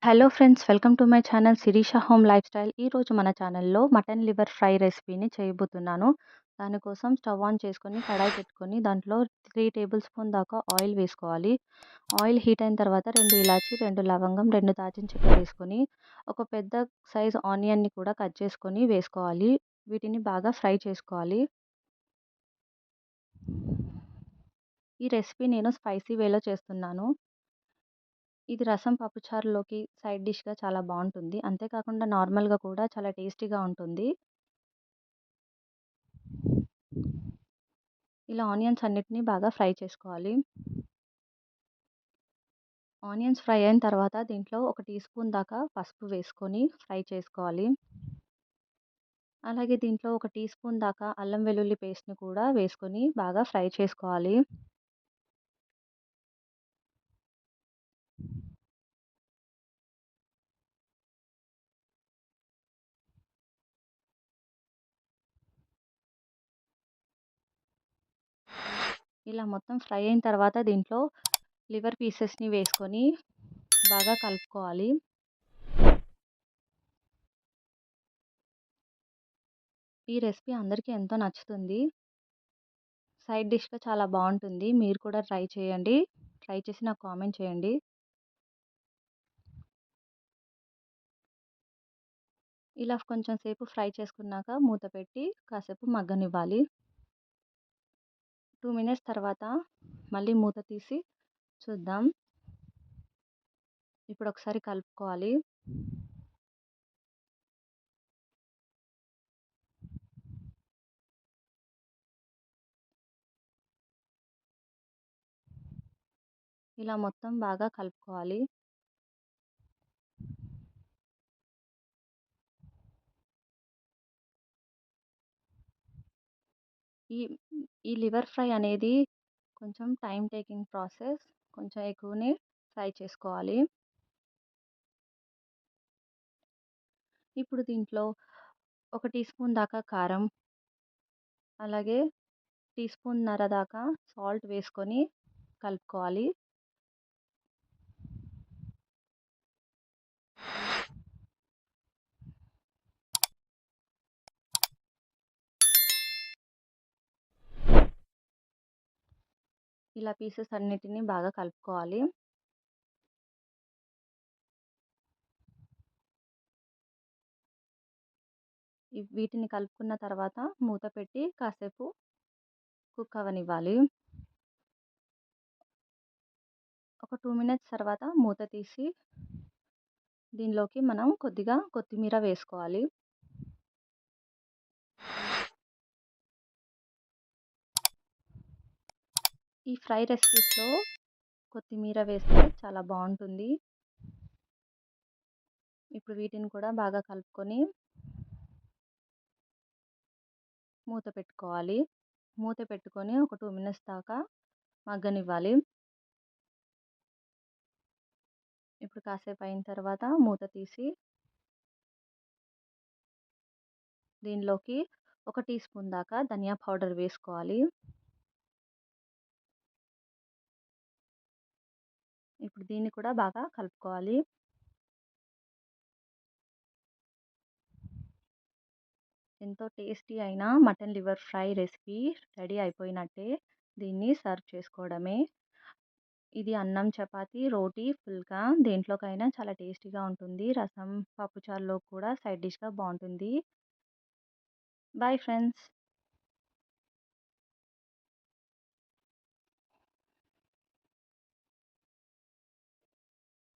Hello friends, welcome to my channel Sirisha home lifestyle. ఈరోజు మన ఛానల్‌లో మటన్ లివర్ ఫ్రై రెసిపీని చేయబోతున్నాను. దానికోసం స్టవ్ ఆన్ చేసుకొని, కడాయి పెట్టుకొని, దాంట్లో 3 టేబుల్ స్పూన్ దాకా ఆయిల్ వేసుకోవాలి. ఆయిల్ హీట్ అయిన తర్వాత 2 ఇలాచీ, 2 లవంగం, 2 దాల్చిన చెక్క వేసుకొని, ఒక పెద్ద సైజ్ ఆనియన్‌ని కూడా కట్ చేసుకొని వేసుకోవాలి. వీటిని బాగా ఫ్రై చేసుకోవాలి. ఈ రెసిపీ నేను స్పైసీ వేలో చేస్తున్నాను. ఇది రసం పప్పుచారులోకి సైడ్ డిష్‌గా చాలా బావుంటుంది. అంతేకాకుండా నార్మల్‌గా కూడా చాలా టేస్టీగా ఉంటుంది. ఇలా ఆనియన్స్ అన్నిటిని బాగా ఫ్రై చేసుకోవాలి. ఆనియన్స్ ఫ్రై అయిన తర్వాత దీంట్లో ఒక టీ స్పూన్ దాకా పసుపు వేసుకొని ఫ్రై చేసుకోవాలి. అలాగే దీంట్లో ఒక టీ స్పూన్ దాకా అల్లం వెల్లుల్లి పేస్ట్‌ని కూడా వేసుకొని బాగా ఫ్రై చేసుకోవాలి. ఇలా మొత్తం ఫ్రై అయిన తర్వాత దీంట్లో లివర్ పీసెస్‌ని వేసుకొని బాగా కలుపుకోవాలి. ఈ రెసిపీ అందరికీ ఎంతో నచ్చుతుంది. సైడ్ డిష్‌గా చాలా బావుంటుంది. మీరు కూడా ట్రై చేయండి. ట్రై చేసి నాకు కామెంట్ చేయండి. ఇలా కొంచెం సేపు ఫ్రై చేసుకున్నాక మూత పెట్టి కాసేపు మగ్గనివ్వాలి. 2 మినిట్స్ తర్వాత మళ్ళీ మూత తీసి చూద్దాం. ఇప్పుడు ఒకసారి కలుపుకోవాలి. ఇలా మొత్తం బాగా కలుపుకోవాలి. ఈ ఈ లివర్ ఫ్రై అనేది కొంచెం టైమ్ టేకింగ్ ప్రాసెస్. కొంచెం ఎక్కువనే ఫ్రై చేసుకోవాలి. ఇప్పుడు దీంట్లో ఒక టీ స్పూన్ దాకా కారం, అలాగే టీ స్పూన్నర దాకా సాల్ట్ వేసుకొని కలుపుకోవాలి. ఇలా పీసెస్ అన్నిటిని బాగా కలుపుకోవాలి. వీటిని కలుపుకున్న తర్వాత మూత పెట్టి కాసేపు కుక్ అవ్వనివ్వాలి. ఒక 2 మినిట్స్ తర్వాత మూత తీసి దీనిలోకి మనం కొద్దిగా కొత్తిమీర వేసుకోవాలి. ఈ ఫ్రై రెసిపీస్‌లో కొత్తిమీర వేస్తే చాలా బావుంటుంది. ఇప్పుడు వీటిని కూడా బాగా కలుపుకొని మూత పెట్టుకోవాలి. మూత పెట్టుకొని ఒక 2 మినిట్స్ దాకా మగ్గనివ్వాలి. ఇప్పుడు కాసేపు అయిన తర్వాత మూత తీసి దీనిలోకి ఒక టీ స్పూన్ దాకా ధనియా పౌడర్ వేసుకోవాలి. ఇప్పుడు దీన్ని కూడా బాగా కలుపుకోవాలి. ఎంతో టేస్టీ అయిన mutton liver fry recipe ready అయిపోయినట్టే. దీన్ని సర్వ్ చేసుకోవడమే. ఇది అన్నం, చపాతీ, రోటీ, పుల్కా దేంట్లోకైనా చాలా టేస్టీగా ఉంటుంది. రసం, పప్పుచారులో కూడా సైడ్ డిష్‌గా బావుంటుంది. Bye friends.